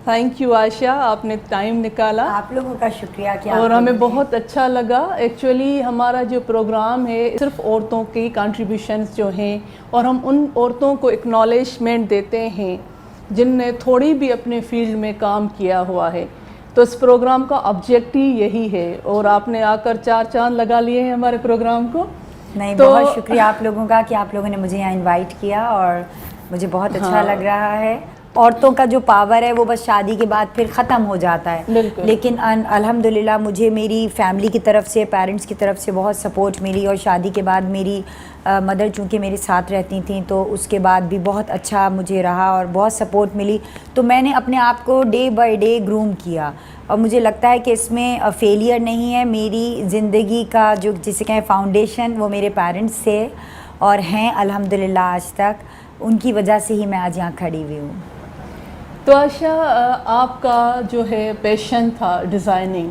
Thank you Ayesha, आपने time निकाला। आप लोगों का शुक्रिया कि और हमें बहुत अच्छा लगा। एक्चुअली हमारा जो प्रोग्राम है सिर्फ औरतों की कंट्रीब्यूशंस जो हैं, और हम उन औरतों को एक्नॉलेजमेंट देते हैं जिनने थोड़ी भी अपने फील्ड में काम किया हुआ है। तो इस प्रोग्राम का ऑब्जेक्टिव यही है, और आपने आकर 4 चांद लगा लिए हैं हमारे प्रोग्राम को। नहीं, बहुत शुक्रिया आप लोगों का कि आप लोगों ने मुझे यहाँ इनवाइट किया, और मुझे बहुत अच्छा लग रहा है। औरतों का जो पावर है वो बस शादी के बाद फिर ख़त्म हो जाता है, लेकिन अल्हम्दुलिल्लाह मुझे मेरी फैमिली की तरफ से, पेरेंट्स की तरफ से बहुत सपोर्ट मिली, और शादी के बाद मेरी मदर चूँकि मेरे साथ रहती थी तो उसके बाद भी बहुत अच्छा मुझे रहा और बहुत सपोर्ट मिली। तो मैंने अपने आप को डे बाय डे ग्रूम किया, और मुझे लगता है कि इसमें फेलियर नहीं है। मेरी ज़िंदगी का जो जिसे कहें फाउंडेशन वो मेरे पेरेंट्स से और हैं अल्हम्दुलिल्लाह आज तक, उनकी वजह से ही मैं आज यहाँ खड़ी हुई हूँ। तो आशा, आपका जो है पैशन था डिज़ाइनिंग,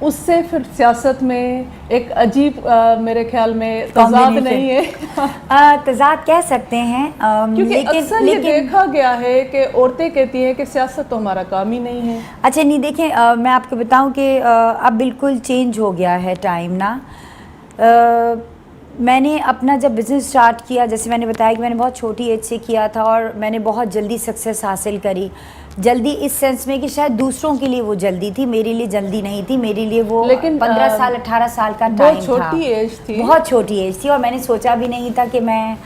उससे फिर सियासत में एक अजीब मेरे ख्याल में तज़ाद नहीं है? तज़ाद कह सकते हैं, क्योंकि अक्सर ये देखा गया है कि औरतें कहती हैं कि सियासत तो हमारा काम ही नहीं है। अच्छा नहीं, देखें मैं आपको बताऊं कि अब बिल्कुल चेंज हो गया है टाइम ना। मैंने अपना जब बिज़नेस स्टार्ट किया, जैसे मैंने बताया कि मैंने बहुत छोटी एज से किया था, और मैंने बहुत जल्दी सक्सेस हासिल करी। जल्दी इस सेंस में कि शायद दूसरों के लिए वो जल्दी थी, मेरे लिए जल्दी नहीं थी। मेरे लिए वो लेकिन 15 साल 18 साल का टाइम था, छोटी एज थी, बहुत छोटी एज थी, और मैंने सोचा भी नहीं था कि मैं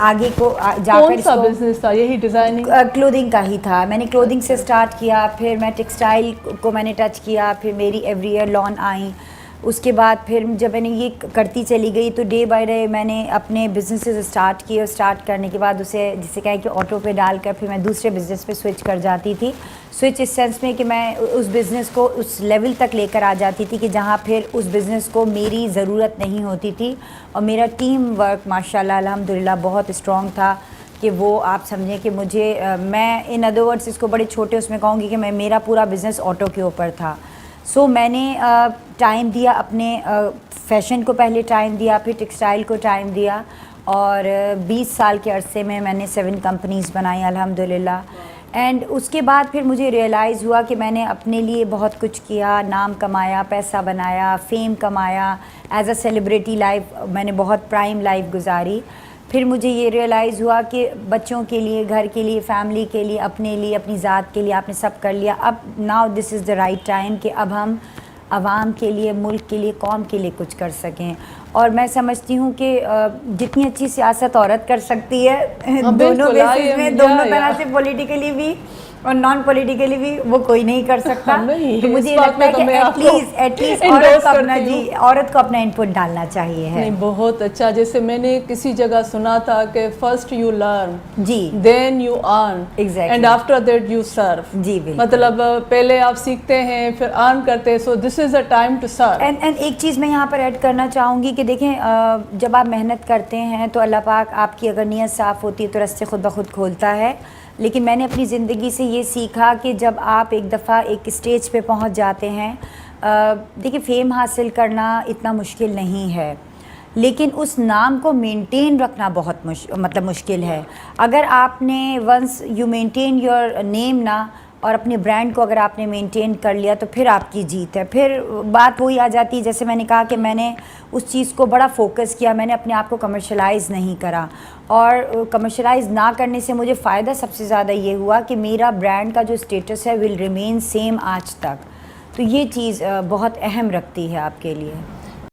आगे को जाकर। कौन सा बिजनेस था? यही डिज़ाइनिंग, क्लोथिंग का ही था। मैंने क्लोथिंग से स्टार्ट किया, फिर मैं टेक्सटाइल को मैंने टच किया, फिर मेरी एवरी ईयर लॉन आई। उसके बाद फिर जब मैंने ये करती चली गई तो डे बाय डे मैंने अपने बिजनेसेस स्टार्ट किए, और स्टार्ट करने के बाद उसे जिसे कहें कि ऑटो पे डालकर फिर मैं दूसरे बिज़नेस पे स्विच कर जाती थी। स्विच इस सेंस में कि मैं उस बिज़नेस को उस लेवल तक लेकर आ जाती थी कि जहाँ फिर उस बिज़नेस को मेरी ज़रूरत नहीं होती थी, और मेरा टीम वर्क माशाल्लाह अल्हम्दुलिल्लाह बहुत स्ट्रॉन्ग था कि वो आप समझें कि मुझे मैं इन अदर वर्ड्स इसको बड़े छोटे उसमें कहूँगी कि मैं मेरा पूरा बिज़नेस ऑटो के ऊपर था। सो मैंने टाइम दिया अपने फ़ैशन को, पहले टाइम दिया, फिर टेक्सटाइल को टाइम दिया, और 20 साल के अरसे में मैंने 7 कंपनीज़ बनाई अल्हम्दुलिल्लाह। एंड उसके बाद फिर मुझे रियलाइज़ हुआ कि मैंने अपने लिए बहुत कुछ किया, नाम कमाया, पैसा बनाया, फेम कमाया, एज अ सेलिब्रिटी लाइफ मैंने बहुत प्राइम लाइफ गुजारी। फिर मुझे ये रियलाइज़ हुआ कि बच्चों के लिए, घर के लिए, फैमिली के लिए, अपने लिए, अपनी ज़ात के लिए आपने सब कर लिया। अब now this is the right time कि अब हम आवाम के लिए, मुल्क के लिए, कौम के लिए कुछ कर सकें। और मैं समझती हूँ कि जितनी अच्छी सियासत औरत कर सकती है दोनों बेसिस में, दोनों तरह से, पॉलिटिकली भी और नॉन पॉलिटिकली भी, वो कोई नहीं कर सकता। तो मुझे लगता है कि एटलीस्ट औरत को अपना इनपुट डालना चाहिए है। नहीं, बहुत अच्छा। जैसे मैंने किसी जगह सुना था कि फर्स्ट यू लर्न, जी, then you earn, and after that you serve. जी, मतलब पहले आप सीखते हैं फिर अर्न करते हैं, so this is a time to serve. And एक चीज़ मैं यहाँ पर ऐड करना चाहूँगी कि देखें, जब आप मेहनत करते हैं तो अल्लाह पाक आपकी अगर नीयत साफ़ होती है तो रास्ते खुद ब खुद खोलता है। लेकिन मैंने अपनी ज़िंदगी से ये सीखा कि जब आप एक दफ़ा एक स्टेज पे पहुंच जाते हैं, देखिए फ़ेम हासिल करना इतना मुश्किल नहीं है, लेकिन उस नाम को मेंटेन रखना बहुत मुश्किल है। अगर आपने once you maintain your name ना, और अपने ब्रांड को अगर आपने मेंटेन कर लिया तो फिर आपकी जीत है। फिर बात वही आ जाती है, जैसे मैंने कहा कि मैंने उस चीज़ को बड़ा फोकस किया, मैंने अपने आप को कमर्शलाइज़ नहीं करा, और कमर्शलाइज़ ना करने से मुझे फ़ायदा सबसे ज़्यादा ये हुआ कि मेरा ब्रांड का जो स्टेटस है विल रिमेन सेम आज तक। तो ये चीज़ बहुत अहम रखती है आपके लिए।